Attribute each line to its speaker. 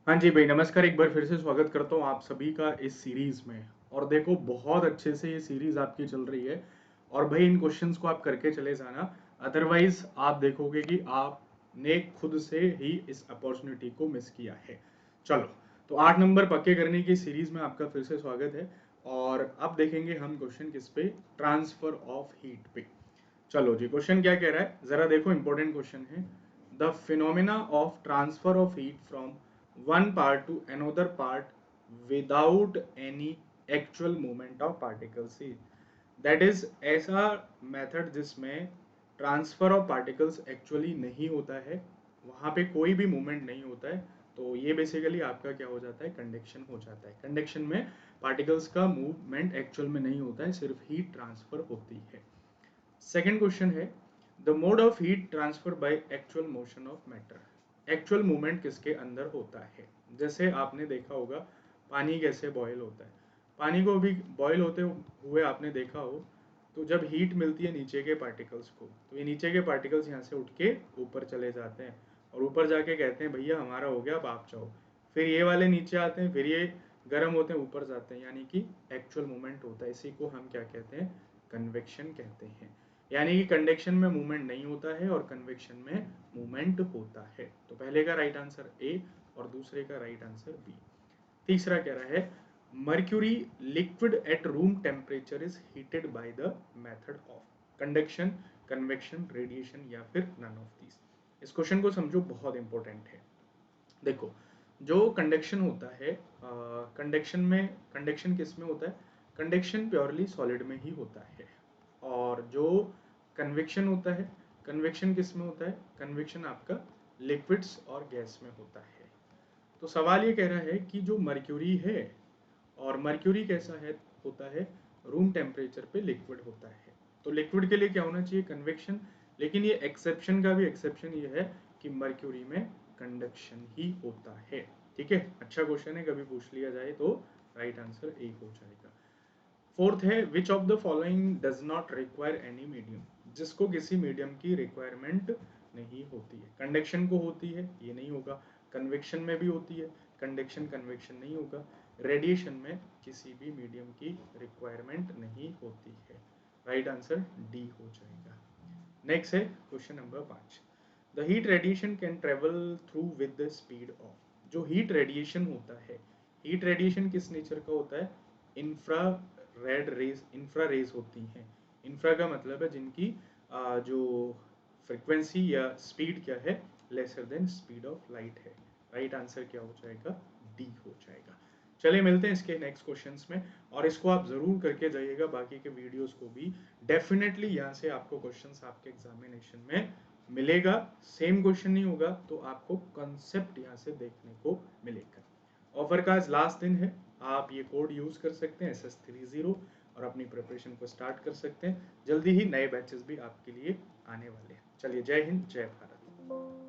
Speaker 1: हाँ जी भाई, नमस्कार। एक बार फिर से स्वागत करता हूँ आप सभी का इस सीरीज़ में। और देखो, बहुत अच्छे से ये सीरीज़ आपकी चल रही है और भाई इन क्वेश्चंस को आप करके चले जाना। अदरवाइज आप देखोगे कि आपने खुद से ही इस अपॉर्चुनिटी को मिस किया है। चलो, तो 8 नंबर पक्के करने की सीरीज़ में आपका फिर से स्वागत है। और अब देखेंगे हम क्वेश्चन किस पे, ट्रांसफर ऑफ हीट पे। चलो जी, क्वेश्चन क्या कह रहा है जरा देखो, इंपॉर्टेंट क्वेश्चन है। The phenomena of transfer of heat from one part two another part without any actual movement of particles. That is ऐसा मेथड जिसमें ट्रांसफर ऑफ पार्टिकल्स एक्चुअली नहीं होता है, वहां पे कोई भी मूवमेंट नहीं होता है। तो ये बेसिकली आपका क्या हो जाता है, कंडक्शन हो जाता है। कंडक्शन में पार्टिकल्स का मूवमेंट एक्चुअल में नहीं होता है, सिर्फ हीट ट्रांसफर होती है। सेकेंड क्वेश्चन है, the mode of heat transfer by actual motion of matter. Actual movement किसके अंदर होता है? जैसे आपने देखा होगा, पानी कैसे बॉयल होता है। पानी को भी बॉयल होते हुए आपने देखा हो, तो जब हीट मिलती है नीचे के पार्टिकल्स को, तो ये नीचे के पार्टिकल्स यहाँ से उठ के ऊपर चले जाते हैं और ऊपर जाके कहते हैं भैया हमारा हो गया, अब आप जाओ। फिर ये वाले नीचे आते हैं, फिर ये गर्म होते हैं, ऊपर जाते हैं, यानी कि एक्चुअल मूवमेंट होता है। इसी को हम क्या कहते हैं, कन्वेक्शन कहते हैं। यानी कि कंडक्शन में मूवमेंट नहीं होता है और कन्वेक्शन में मूवमेंट होता है। तो पहले का राइट आंसर ए और दूसरे का राइट आंसर बी। तीसरा कह रहा है, mercury liquid at room temperature is heated by the method of conduction, convection, radiation या फिर नन ऑफ दीज। इस क्वेश्चन को समझो, बहुत इंपॉर्टेंट है। देखो, जो कंडक्शन होता है, कंडक्शन किस में होता है? कंडक्शन प्योरली सॉलिड में ही होता है। और जो कन्वेक्शन होता है, कन्वेक्शन किस में होता है? कन्वेक्शन आपका लिक्विड्स और गैस में होता है। तो सवाल ये कह रहा है कि जो मर्क्यूरी है, और मर्क्यूरी कैसा है, होता है रूम टेम्परेचर पे लिक्विड होता है। तो लिक्विड के लिए क्या होना चाहिए? कन्वेक्शन। लेकिन ये एक्सेप्शन का भी एक्सेप्शन ये है कि मर्क्यूरी में कंडक्शन ही होता है। ठीक है, अच्छा क्वेश्चन है, कभी पूछ लिया जाए तो राइट आंसर ए हो जाएगा। फोर्थ है, which of the following does not require any medium. जिसको किसी मीडियम की रिक्वायरमेंट नहीं होती है। कंडक्शन को होती है, ये नहीं होगा। कन्वेक्शन में भी होती है, कंडक्शन कन्वेक्शन नहीं होगा। रेडिएशन में किसी भी मीडियम की रिक्वायरमेंट नहीं होती है। राइट आंसर डी हो जाएगा। नेक्स्ट है question number 5। The heat radiation can travel through with the speed of. जो हीट रेडिएशन होता है, हीट रेडिएशन किस नेचर का होता है? Infrared rays, infra rays होती हैं। इंफ्रा का मतलब है जिनकी जो फ्रिक्वेंसी या स्पीड क्या है, lesser than speed of light है। राइट आंसर क्या हो जाएगा? डी हो जाएगा। चलिए मिलते हैं इसके नेक्स्ट क्वेश्चंस में, और इसको आप जरूर करके जाइएगा, बाकी के वीडियोस को भी। डेफिनेटली यहाँ से आपको क्वेश्चंस आपके एग्जामिनेशन में मिलेगा। सेम क्वेश्चन नहीं होगा, तो आपको कंसेप्ट यहाँ से देखने को मिलेगा। ऑफर का आज लास्ट दिन है, आप ये कोड यूज कर सकते हैं SS30 और अपनी प्रिपरेशन को स्टार्ट कर सकते हैं। जल्दी ही नए बैचेस भी आपके लिए आने वाले हैं। चलिए, जय हिंद, जय भारत।